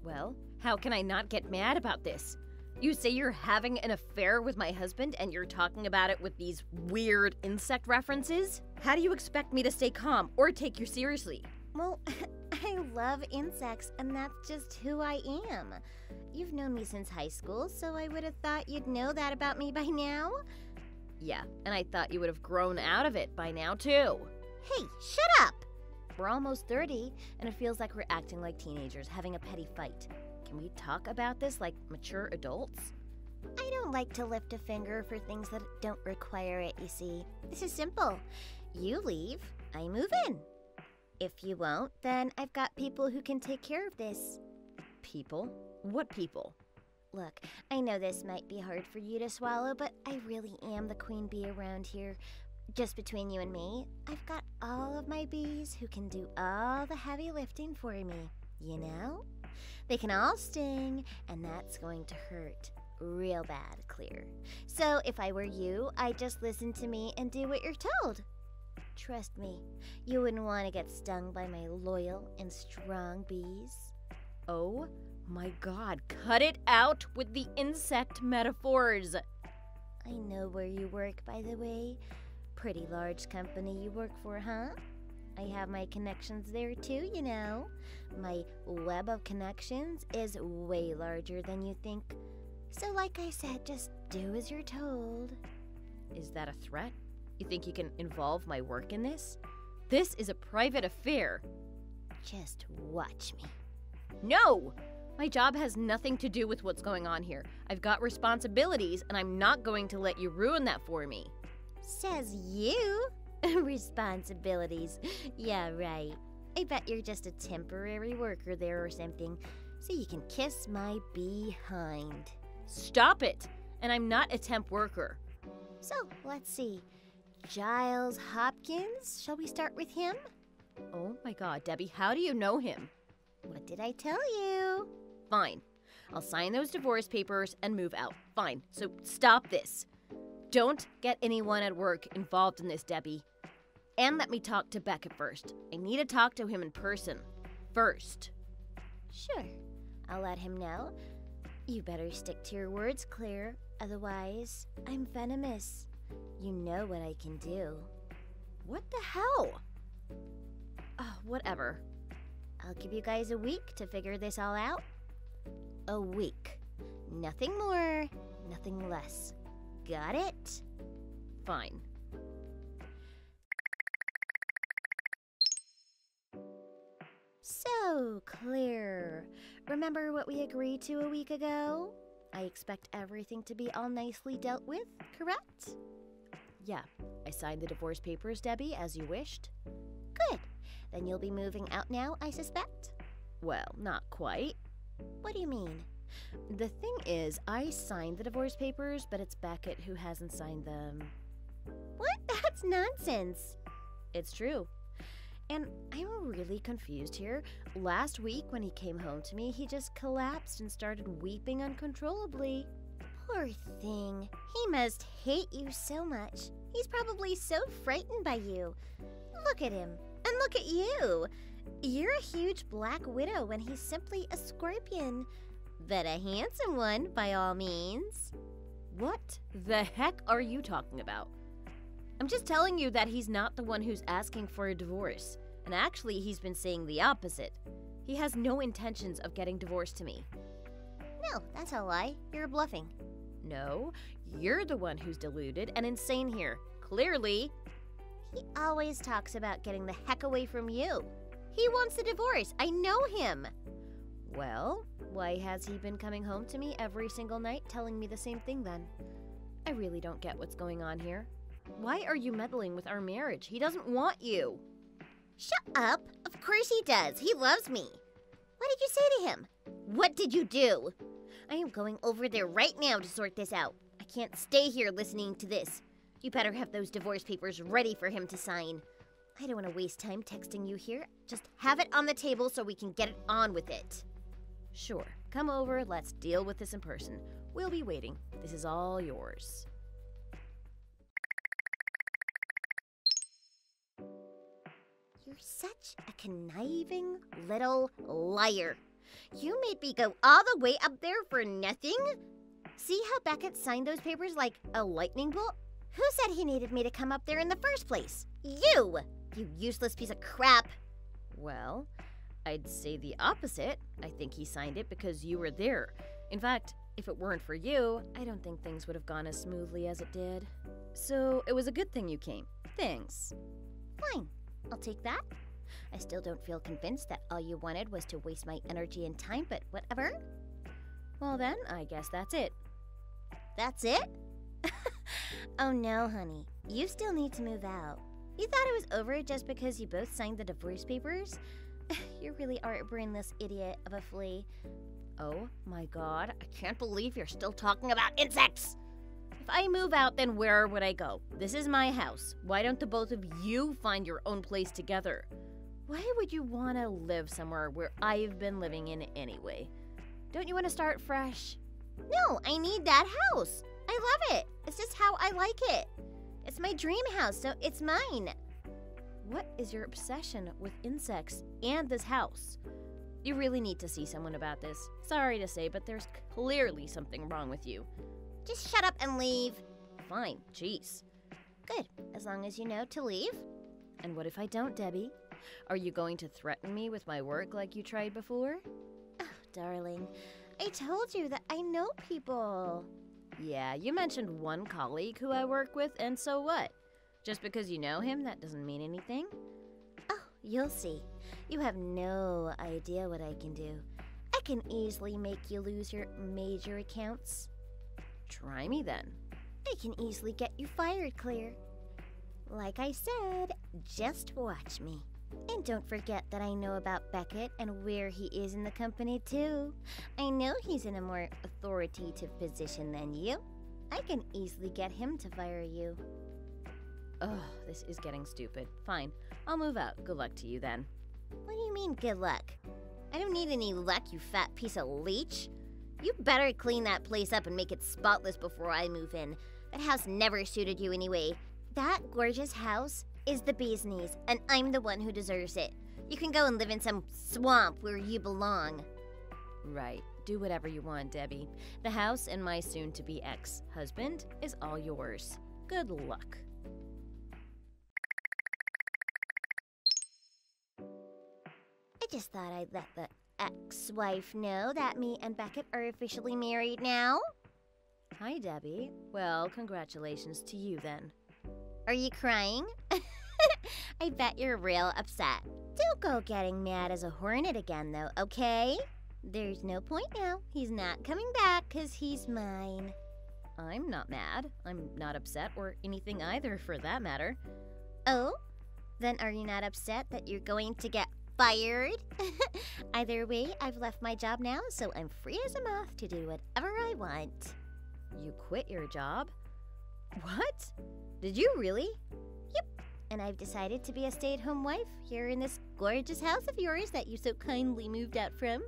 Well, how can I not get mad about this? You say you're having an affair with my husband and you're talking about it with these weird insect references? How do you expect me to stay calm or take you seriously? Well, I love insects, and that's just who I am. You've known me since high school, so I would have thought you'd know that about me by now. Yeah, and I thought you would have grown out of it by now, too. Hey, shut up! We're almost 30, and it feels like we're acting like teenagers, having a petty fight. Can we talk about this like mature adults? I don't like to lift a finger for things that don't require it, you see. This is simple. You leave, I move in. If you won't, then I've got people who can take care of this. People? What people? Look, I know this might be hard for you to swallow, but I really am the queen bee around here. Just between you and me, I've got all of my bees who can do all the heavy lifting for me, you know? They can all sting, and that's going to hurt real bad, Clear. So if I were you, I'd just listen to me and do what you're told. Trust me, you wouldn't want to get stung by my loyal and strong bees. Oh my God, cut it out with the insect metaphors. I know where you work, by the way. Pretty large company you work for, huh? I have my connections there too, you know. My web of connections is way larger than you think. So like I said, just do as you're told. Is that a threat? You think you can involve my work in this? This is a private affair. Just watch me. No! My job has nothing to do with what's going on here. I've got responsibilities, and I'm not going to let you ruin that for me. Says you. Responsibilities. Yeah, right. I bet you're just a temporary worker there or something, so you can kiss my behind. Stop it! And I'm not a temp worker. So, let's see. Giles Hopkins, shall we start with him? Oh my God, Debbie, how do you know him? What did I tell you? Fine. I'll sign those divorce papers and move out. Fine. So stop this. Don't get anyone at work involved in this, Debbie. And let me talk to Beckett first. I need to talk to him in person. First. Sure. I'll let him know. You better stick to your words, Claire. Otherwise, I'm venomous. You know what I can do. What the hell? Whatever. I'll give you guys a week to figure this all out. A week. Nothing more, nothing less. Got it? Fine. So, Claire, remember what we agreed to a week ago? I expect everything to be all nicely dealt with, correct? Yeah, I signed the divorce papers, Debbie, as you wished. Good. Then you'll be moving out now, I suspect? Well, not quite. What do you mean? The thing is, I signed the divorce papers, but it's Beckett who hasn't signed them. What? That's nonsense. It's true. And I'm really confused here. Last week when he came home to me, he just collapsed and started weeping uncontrollably. Poor thing. He must hate you so much. He's probably so frightened by you. Look at him. And look at you. You're a huge black widow when he's simply a scorpion. But a handsome one, by all means. What the heck are you talking about? I'm just telling you that he's not the one who's asking for a divorce. And actually, he's been saying the opposite. He has no intentions of getting divorced to me. No, that's a lie. You're bluffing. No, you're the one who's deluded and insane here. Clearly. He always talks about getting the heck away from you. He wants a divorce. I know him. Well, why has he been coming home to me every single night telling me the same thing then? I really don't get what's going on here. Why are you meddling with our marriage? He doesn't want you. Shut up. Of course he does. He loves me. What did you say to him? What did you do? I am going over there right now to sort this out. I can't stay here listening to this. You better have those divorce papers ready for him to sign. I don't want to waste time texting you here. Just have it on the table so we can get it on with it. Sure. Come over. Let's deal with this in person. We'll be waiting. This is all yours. You're such a conniving little liar. You made me go all the way up there for nothing? See how Beckett signed those papers like a lightning bolt? Who said he needed me to come up there in the first place? You useless piece of crap. Well, I'd say the opposite. I think he signed it because you were there. In fact, if it weren't for you, I don't think things would have gone as smoothly as it did. So it was a good thing you came. Thanks. Fine, I'll take that. I still don't feel convinced that all you wanted was to waste my energy and time, but whatever. Well then, I guess that's it. That's it? Oh no, honey. You still need to move out. You thought it was over just because you both signed the divorce papers? You really are a brainless idiot of a flea. Oh my god, I can't believe you're still talking about insects! If I move out, then where would I go? This is my house. Why don't the both of you find your own place together? Why would you want to live somewhere where I've been living in anyway? Don't you want to start fresh? No, I need that house. I love it. It's just how I like it. It's my dream house, so it's mine. What is your obsession with insects and this house? You really need to see someone about this. Sorry to say, but there's clearly something wrong with you. Just shut up and leave. Fine, jeez. Good, as long as you know to leave. And what if I don't, Debbie? Are you going to threaten me with my work like you tried before? Oh, darling, I told you that I know people. Yeah, you mentioned one colleague who I work with, and so what? Just because you know him, that doesn't mean anything? Oh, you'll see. You have no idea what I can do. I can easily make you lose your major accounts. Try me then. I can easily get you fired, Claire. Like I said, just watch me. And don't forget that I know about Beckett and where he is in the company, too. I know he's in a more authoritative position than you. I can easily get him to fire you. Ugh, this is getting stupid. Fine, I'll move out. Good luck to you then. What do you mean, good luck? I don't need any luck, you fat piece of leech. You better clean that place up and make it spotless before I move in. That house never suited you anyway. That gorgeous house is the bee's knees, and I'm the one who deserves it. You can go and live in some swamp where you belong. Right. Do whatever you want, Debbie. The house and my soon-to-be ex-husband is all yours. Good luck. I just thought I'd let the ex-wife know that me and Beckett are officially married now. Hi, Debbie. Well, congratulations to you then. Are you crying? I bet you're real upset. Don't go getting mad as a hornet again, though, okay? There's no point now. He's not coming back because he's mine. I'm not mad. I'm not upset or anything either, for that matter. Oh? Then are you not upset that you're going to get fired? Either way, I've left my job now, so I'm free as a moth to do whatever I want. You quit your job? What? Did you really? Yep. And I've decided to be a stay-at-home wife here in this gorgeous house of yours that you so kindly moved out from.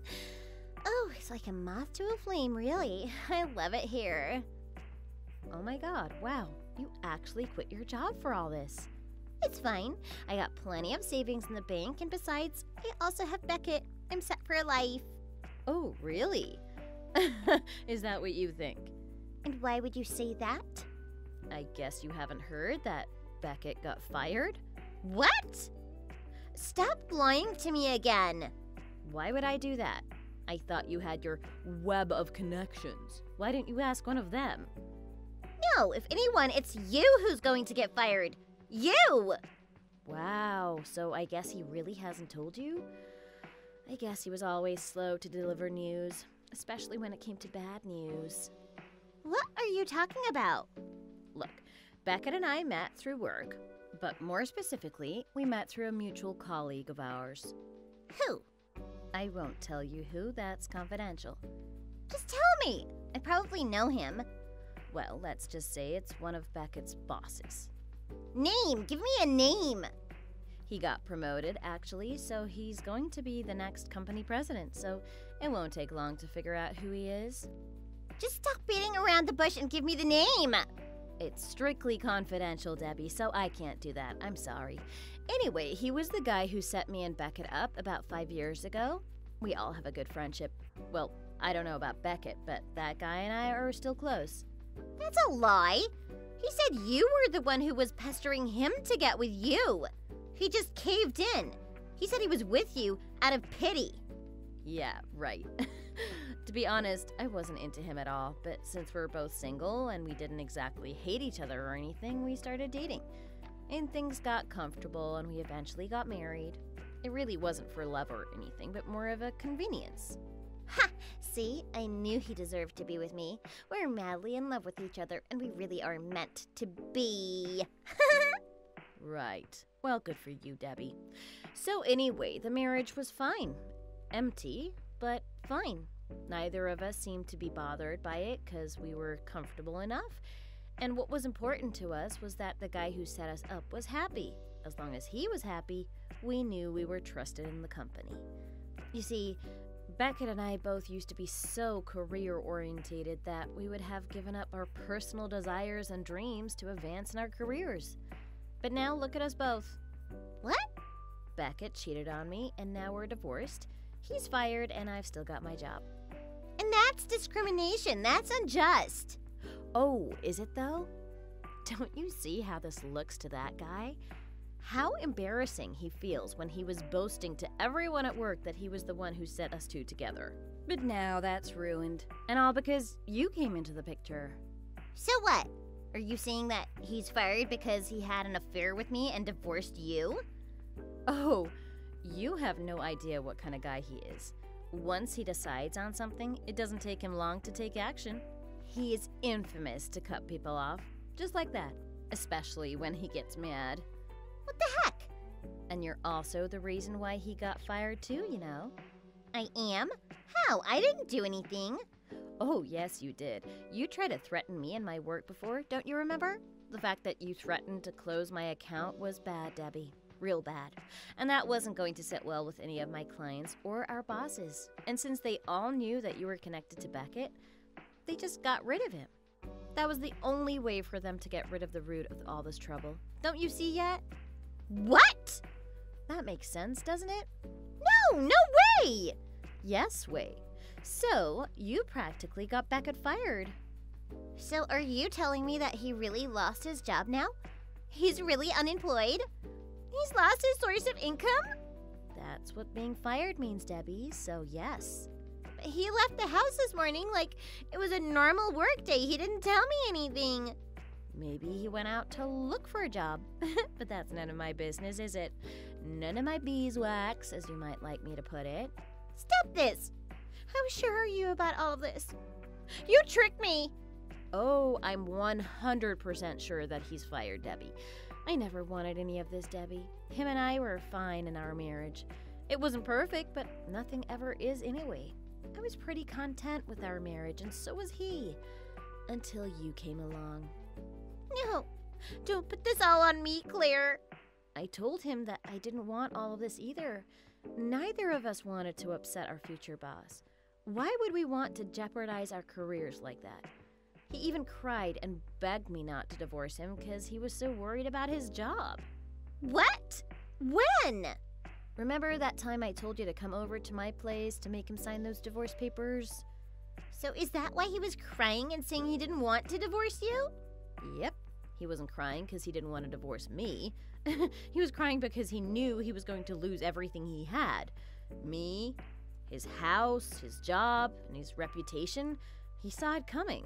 Oh, it's like a moth to a flame, really. I love it here. Oh my god, wow. You actually quit your job for all this. It's fine. I got plenty of savings in the bank, and besides, I also have Beckett. I'm set for life. Oh, really? Is that what you think? And why would you say that? I guess you haven't heard that Beckett got fired? What? Stop lying to me again. Why would I do that? I thought you had your web of connections. Why didn't you ask one of them? No, if anyone, it's you who's going to get fired. You! Wow, so I guess he really hasn't told you? I guess he was always slow to deliver news, especially when it came to bad news. What are you talking about? Look, Beckett and I met through work, but more specifically, we met through a mutual colleague of ours. Who? I won't tell you who, that's confidential. Just tell me. I probably know him. Well, let's just say it's one of Beckett's bosses. Name! Give me a name! He got promoted, actually, so he's going to be the next company president, so it won't take long to figure out who he is. Just stop beating around the bush and give me the name! It's strictly confidential, Debbie, so I can't do that. I'm sorry. Anyway, he was the guy who set me and Beckett up about 5 years ago. We all have a good friendship. Well, I don't know about Beckett, but that guy and I are still close. That's a lie. He said you were the one who was pestering him to get with you. He just caved in. He said he was with you out of pity. Yeah, right. To be honest, I wasn't into him at all, but since we're both single and we didn't exactly hate each other or anything, we started dating. And things got comfortable and we eventually got married. It really wasn't for love or anything, but more of a convenience. Ha! See, I knew he deserved to be with me. We're madly in love with each other, and we really are meant to be. Right. Well, good for you, Debbie. So anyway, the marriage was fine. Empty, but fine. Neither of us seemed to be bothered by it because we were comfortable enough. And what was important to us was that the guy who set us up was happy. As long as he was happy, we knew we were trusted in the company. You see, Beckett and I both used to be so career-orientated that we would have given up our personal desires and dreams to advance in our careers. But now look at us both. What? Beckett cheated on me, and now we're divorced. He's fired, and I've still got my job. And that's discrimination. That's unjust. Oh, is it though? Don't you see how this looks to that guy? How embarrassing he feels when he was boasting to everyone at work that he was the one who set us two together. But now that's ruined. And all because you came into the picture. So what? Are you saying that he's fired because he had an affair with me and divorced you? Oh, you have no idea what kind of guy he is. Once he decides on something, it doesn't take him long to take action. He is infamous to cut people off, just like that, especially when he gets mad. What the heck? And you're also the reason why he got fired too, you know. I am? How? I didn't do anything. Oh, yes, you did. You tried to threaten me in my work before, don't you remember? The fact that you threatened to close my account was bad, Debbie. Real bad. And that wasn't going to sit well with any of my clients or our bosses. And since they all knew that you were connected to Beckett, they just got rid of him. That was the only way for them to get rid of the root of all this trouble. Don't you see yet? What? That makes sense, doesn't it? No way! Yes, way. So, you practically got Beckett fired. So are you telling me that he really lost his job now? He's really unemployed? He's lost his source of income? That's what being fired means, Debbie, so yes. But he left the house this morning like it was a normal work day. He didn't tell me anything. Maybe he went out to look for a job. But that's none of my business, is it? None of my beeswax, as you might like me to put it. Stop this! How sure are you about all this? You tricked me! Oh, I'm 100% sure that he's fired, Debbie. I never wanted any of this, Debbie. Him and I were fine in our marriage. It wasn't perfect, but nothing ever is anyway. I was pretty content with our marriage, and so was he. Until you came along. No, don't put this all on me, Claire. I told him that I didn't want all of this either. Neither of us wanted to upset our future boss. Why would we want to jeopardize our careers like that? He even cried and begged me not to divorce him because he was so worried about his job. What? When? Remember that time I told you to come over to my place to make him sign those divorce papers? So is that why he was crying and saying he didn't want to divorce you? Yep. He wasn't crying because he didn't want to divorce me. He was crying because he knew he was going to lose everything he had. Me, his house, his job, and his reputation. He saw it coming.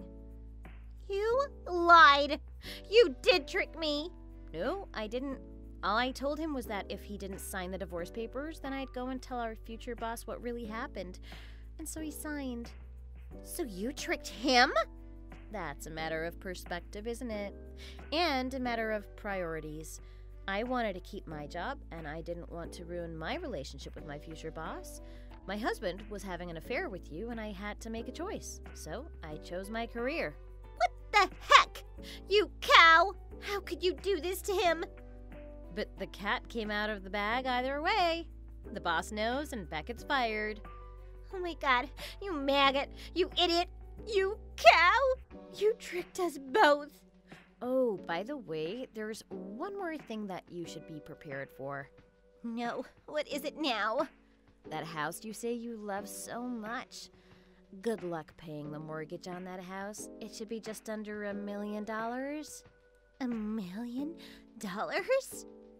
You lied. You did trick me. No, I didn't. All I told him was that if he didn't sign the divorce papers, then I'd go and tell our future boss what really happened. And so he signed. So you tricked him? That's a matter of perspective, isn't it? And a matter of priorities. I wanted to keep my job, and I didn't want to ruin my relationship with my future boss. My husband was having an affair with you, and I had to make a choice. So I chose my career. What the heck? You cow! How could you do this to him? But the cat came out of the bag either way. The boss knows, and Beckett's fired. Oh my god, you maggot! You idiot! You cow! You tricked us both! Oh, by the way, there's one more thing that you should be prepared for. No, what is it now? That house you say you love so much. Good luck paying the mortgage on that house. It should be just under $1 million. $1 million?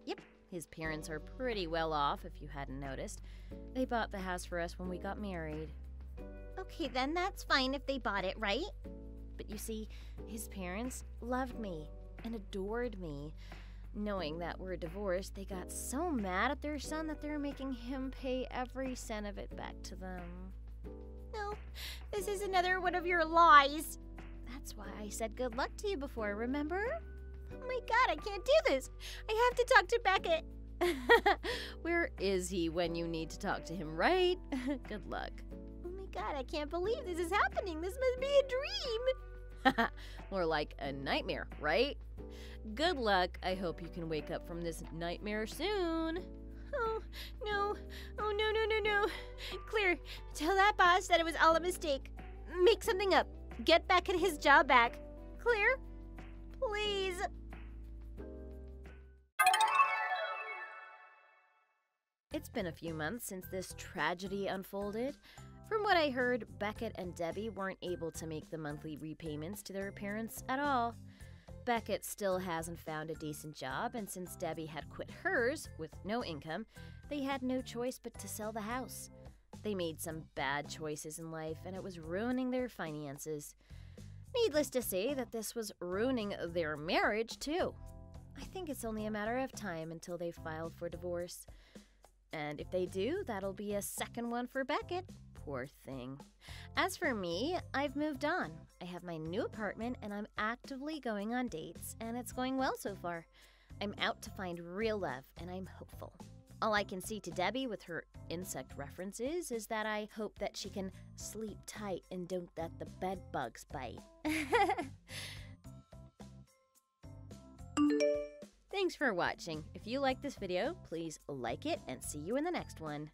Yep, His parents are pretty well off, if you hadn't noticed. They bought the house for us when we got married. Okay, then that's fine if they bought it, right? But you see, his parents loved me and adored me. Knowing that we're divorced, they got so mad at their son that they're making him pay every cent of it back to them. No, this is another one of your lies. That's why I said good luck to you before, remember? Oh my god, I can't do this. I have to talk to Beckett. Where is he when you need to talk to him, right? Good luck. Oh my god, I can't believe this is happening. This must be a dream. More like a nightmare, right? Good luck. I hope you can wake up from this nightmare soon. Oh, no. Oh, no. Claire, tell that boss that it was all a mistake. Make something up. Get Beckett his job back. Claire, please. It's been a few months since this tragedy unfolded. From what I heard, Beckett and Debbie weren't able to make the monthly repayments to their parents at all. Beckett still hasn't found a decent job, and since Debbie had quit hers with no income, they had no choice but to sell the house. They made some bad choices in life, and it was ruining their finances. Needless to say that this was ruining their marriage, too. I think it's only a matter of time until they file for divorce. And if they do, that'll be a second one for Beckett. Poor thing. As for me, I've moved on. I have my new apartment and I'm actively going on dates, and it's going well so far. I'm out to find real love, and I'm hopeful. All I can see to Debbie with her insect references is that I hope that she can sleep tight and don't let the bed bugs bite. Thanks for watching. If you like this video, please like it and see you in the next one.